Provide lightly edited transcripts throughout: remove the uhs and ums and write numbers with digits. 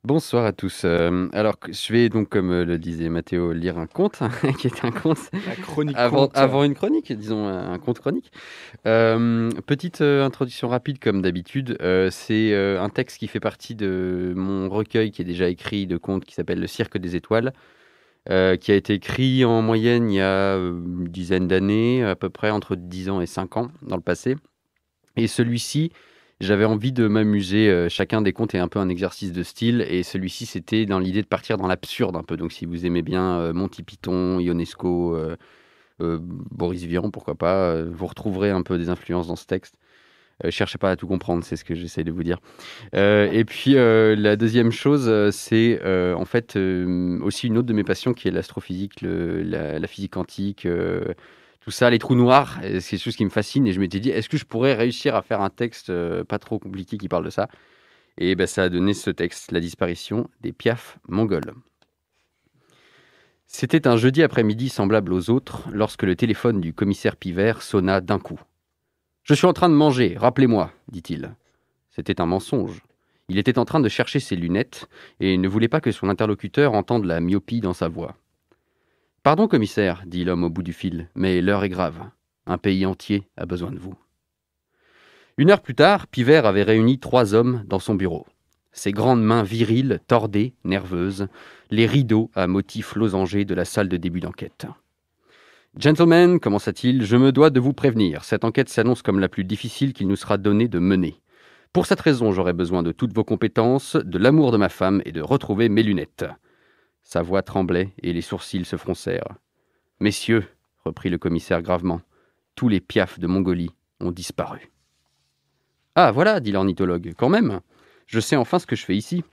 Bonsoir à tous. Je vais donc, comme le disait Mathéo, lire un conte, qui est un conte La chronique avant, conte. avant une chronique, disons un conte chronique. Petite introduction rapide comme d'habitude. C'est un texte qui fait partie de mon recueil qui est déjà écrit de contes qui s'appelle Le Cirque des Étoiles, qui a été écrit en moyenne il y a une dizaine d'années, à peu près entre 10 ans et 5 ans dans le passé. Et celui-ci, j'avais envie de m'amuser. Chacun des contes est un peu un exercice de style. Et celui-ci, c'était dans l'idée de partir dans l'absurde un peu. Donc, si vous aimez bien Monty Python, Ionesco, Boris Vian, pourquoi pas, vous retrouverez un peu des influences dans ce texte. Cherchez pas à tout comprendre, c'est ce que j'essaie de vous dire. Et puis, la deuxième chose, c'est en fait aussi une autre de mes passions qui est l'astrophysique, la physique quantique. Tout ça, les trous noirs, c'est quelque chose qui me fascine et je m'étais dit, est-ce que je pourrais réussir à faire un texte pas trop compliqué qui parle de ça? Et ben, ça a donné ce texte, La disparition des piafs mongols. C'était un jeudi après-midi semblable aux autres lorsque le téléphone du commissaire Pivert sonna d'un coup. Je suis en train de manger, rappelez-moi, dit-il. C'était un mensonge. Il était en train de chercher ses lunettes et ne voulait pas que son interlocuteur entende la myopie dans sa voix. Pardon, commissaire, dit l'homme au bout du fil, mais l'heure est grave. Un pays entier a besoin de vous. Une heure plus tard, Pivert avait réuni 3 hommes dans son bureau. Ses grandes mains viriles tordaient, nerveuses, les rideaux à motifs losangés de la salle de début d'enquête. Gentlemen, commença-t-il, je me dois de vous prévenir. Cette enquête s'annonce comme la plus difficile qu'il nous sera donné de mener. Pour cette raison, j'aurai besoin de toutes vos compétences, de l'amour de ma femme et de retrouver mes lunettes. Sa voix tremblait et les sourcils se froncèrent. Messieurs, reprit le commissaire gravement, tous les piafs de Mongolie ont disparu. Ah, voilà, dit l'ornithologue, quand même. Je sais enfin ce que je fais ici.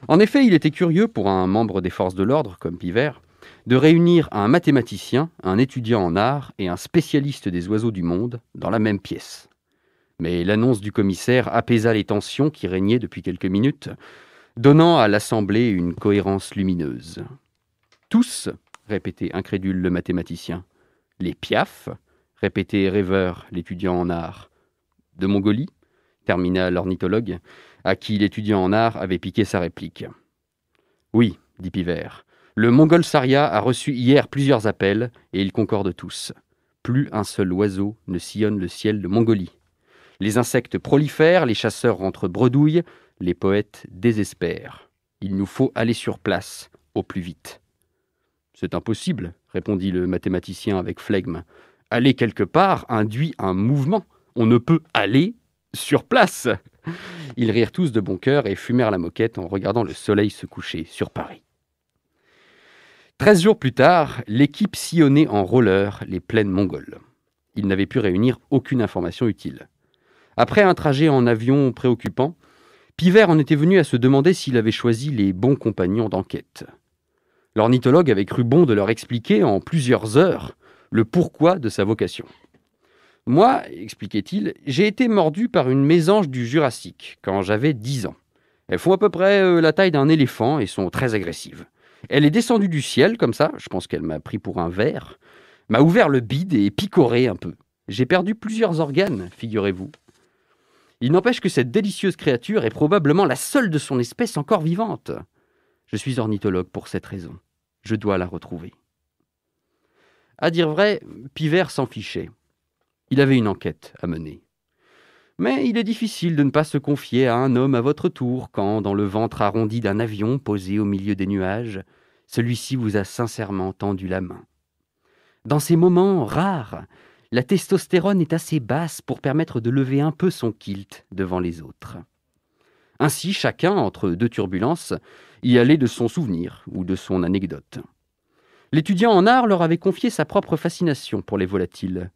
En effet, il était curieux pour un membre des forces de l'ordre, comme Pivert, de réunir un mathématicien, un étudiant en art et un spécialiste des oiseaux du monde dans la même pièce. Mais l'annonce du commissaire apaisa les tensions qui régnaient depuis quelques minutes, donnant à l'assemblée une cohérence lumineuse. Tous, répétait incrédule le mathématicien. Les piafs, répétait rêveur l'étudiant en art. De Mongolie, termina l'ornithologue, à qui l'étudiant en art avait piqué sa réplique. Oui, dit Pivert, le Mongol Saria a reçu hier plusieurs appels et ils concordent tous. Plus un seul oiseau ne sillonne le ciel de Mongolie. Les insectes prolifèrent, les chasseurs rentrent bredouilles, les poètes désespèrent. Il nous faut aller sur place, au plus vite. C'est impossible, répondit le mathématicien avec flegme. Aller quelque part induit un mouvement. On ne peut aller sur place. Ils rirent tous de bon cœur et fumèrent la moquette en regardant le soleil se coucher sur Paris. 13 jours plus tard, l'équipe sillonnait en roller les plaines mongoles. Ils n'avaient pu réunir aucune information utile. Après un trajet en avion préoccupant, Pivert en était venu à se demander s'il avait choisi les bons compagnons d'enquête. L'ornithologue avait cru bon de leur expliquer en plusieurs heures le pourquoi de sa vocation. Moi, expliquait-il, j'ai été mordu par une mésange du Jurassique quand j'avais 10 ans. Elles font à peu près la taille d'un éléphant et sont très agressives. Elle est descendue du ciel, comme ça, je pense qu'elle m'a pris pour un ver, m'a ouvert le bide et picoré un peu. J'ai perdu plusieurs organes, figurez-vous. Il n'empêche que cette délicieuse créature est probablement la seule de son espèce encore vivante. Je suis ornithologue pour cette raison. Je dois la retrouver. À dire vrai, Pivert s'en fichait. Il avait une enquête à mener. Mais il est difficile de ne pas se confier à un homme à votre tour quand, dans le ventre arrondi d'un avion posé au milieu des nuages, celui-ci vous a sincèrement tendu la main. Dans ces moments rares, la testostérone est assez basse pour permettre de lever un peu son kilt devant les autres. Ainsi, chacun, entre deux turbulences, y allait de son souvenir ou de son anecdote. L'étudiant en art leur avait confié sa propre fascination pour les volatiles.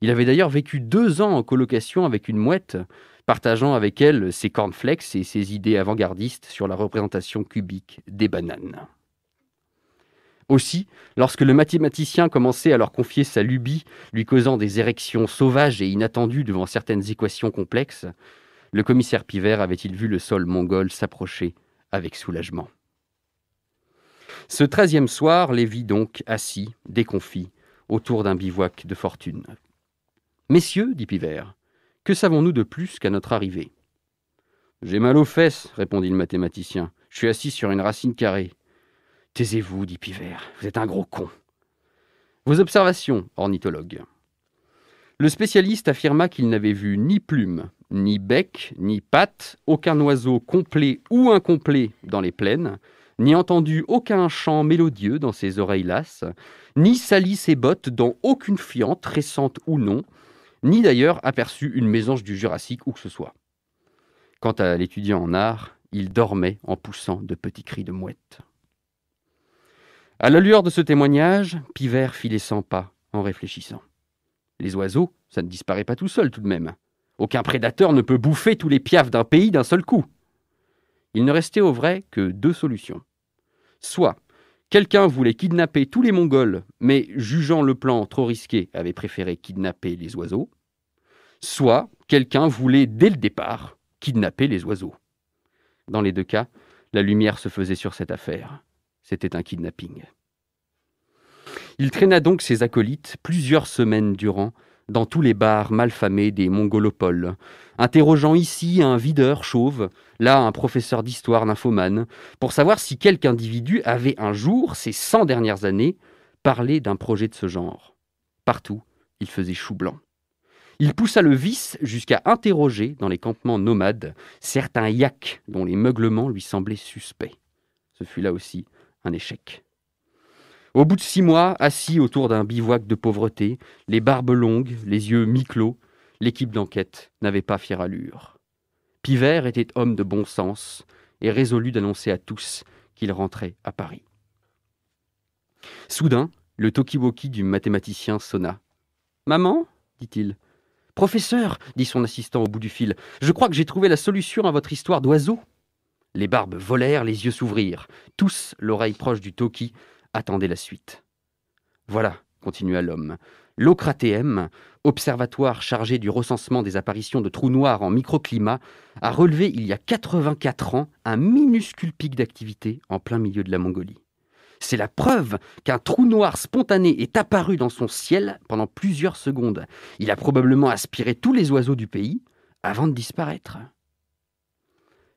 Il avait d'ailleurs vécu 2 ans en colocation avec une mouette, partageant avec elle ses cornflakes et ses idées avant-gardistes sur la représentation cubique des bananes. Aussi, lorsque le mathématicien commençait à leur confier sa lubie, lui causant des érections sauvages et inattendues devant certaines équations complexes, le commissaire Pivert avait-il vu le sol mongol s'approcher avec soulagement. Ce 13e soir les vit donc assis, déconfits, autour d'un bivouac de fortune. « Messieurs, dit Pivert, que savons-nous de plus qu'à notre arrivée ?»« J'ai mal aux fesses, répondit le mathématicien. Je suis assis sur une racine carrée. Taisez-vous, dit Pivert. Vous êtes un gros con. Vos observations, ornithologue. Le spécialiste affirma qu'il n'avait vu ni plume, ni bec, ni patte, aucun oiseau complet ou incomplet dans les plaines, ni entendu aucun chant mélodieux dans ses oreilles lasses, ni sali ses bottes dans aucune fiente, récente ou non, ni d'ailleurs aperçu une mésange du Jurassique où que ce soit. Quant à l'étudiant en art, il dormait en poussant de petits cris de mouette. À la lueur de ce témoignage, Pivert fit les 100 pas en réfléchissant. Les oiseaux, ça ne disparaît pas tout seul tout de même. Aucun prédateur ne peut bouffer tous les piafs d'un pays d'un seul coup. Il ne restait au vrai que 2 solutions. Soit quelqu'un voulait kidnapper tous les Mongols, mais jugeant le plan trop risqué, avait préféré kidnapper les oiseaux. Soit quelqu'un voulait, dès le départ, kidnapper les oiseaux. Dans les 2 cas, la lumière se faisait sur cette affaire. C'était un kidnapping. Il traîna donc ses acolytes plusieurs semaines durant dans tous les bars malfamés des Mongolopoles, interrogeant ici un videur chauve, là un professeur d'histoire nymphomane, pour savoir si quelque individu avait un jour, ces 100 dernières années, parlé d'un projet de ce genre. Partout, il faisait chou blanc. Il poussa le vice jusqu'à interroger, dans les campements nomades, certains yaks dont les meuglements lui semblaient suspects. Ce fut là aussi un échec. Au bout de 6 mois, assis autour d'un bivouac de pauvreté, les barbes longues, les yeux mi-clos, l'équipe d'enquête n'avait pas fière allure. Pivert était homme de bon sens et résolu d'annoncer à tous qu'il rentrait à Paris. Soudain, le talkie-walkie du mathématicien sonna. « Maman ?» dit-il. « Professeur !» dit son assistant au bout du fil. « Je crois que j'ai trouvé la solution à votre histoire d'oiseau. » Les barbes volèrent, les yeux s'ouvrirent. Tous, l'oreille proche du talkie, attendaient la suite. « Voilà, continua l'homme, l'OCRATM, observatoire chargé du recensement des apparitions de trous noirs en microclimat, a relevé il y a 84 ans un minuscule pic d'activité en plein milieu de la Mongolie. C'est la preuve qu'un trou noir spontané est apparu dans son ciel pendant plusieurs secondes. Il a probablement aspiré tous les oiseaux du pays avant de disparaître. »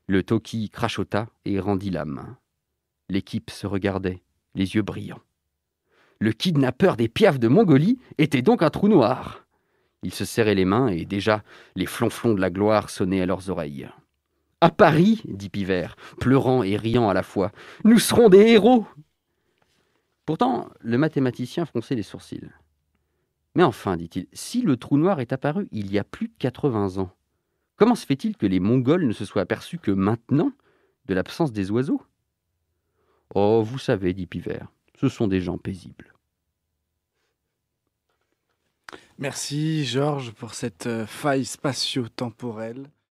Le talkie crachota et rendit l'âme. L'équipe se regardait, les yeux brillants. Le kidnappeur des piafs de Mongolie était donc un trou noir. Ils se serraient les mains et déjà les flonflons de la gloire sonnaient à leurs oreilles. « À Paris, dit Pivert, pleurant et riant à la fois, nous serons des héros !» Pourtant, le mathématicien fronçait les sourcils. « Mais enfin, dit-il, si le trou noir est apparu il y a plus de 80 ans, comment se fait-il que les Mongols ne se soient aperçus que maintenant de l'absence des oiseaux ?»« Oh, vous savez, dit Pivert, ce sont des gens paisibles. » Merci Georges pour cette faille spatio-temporelle.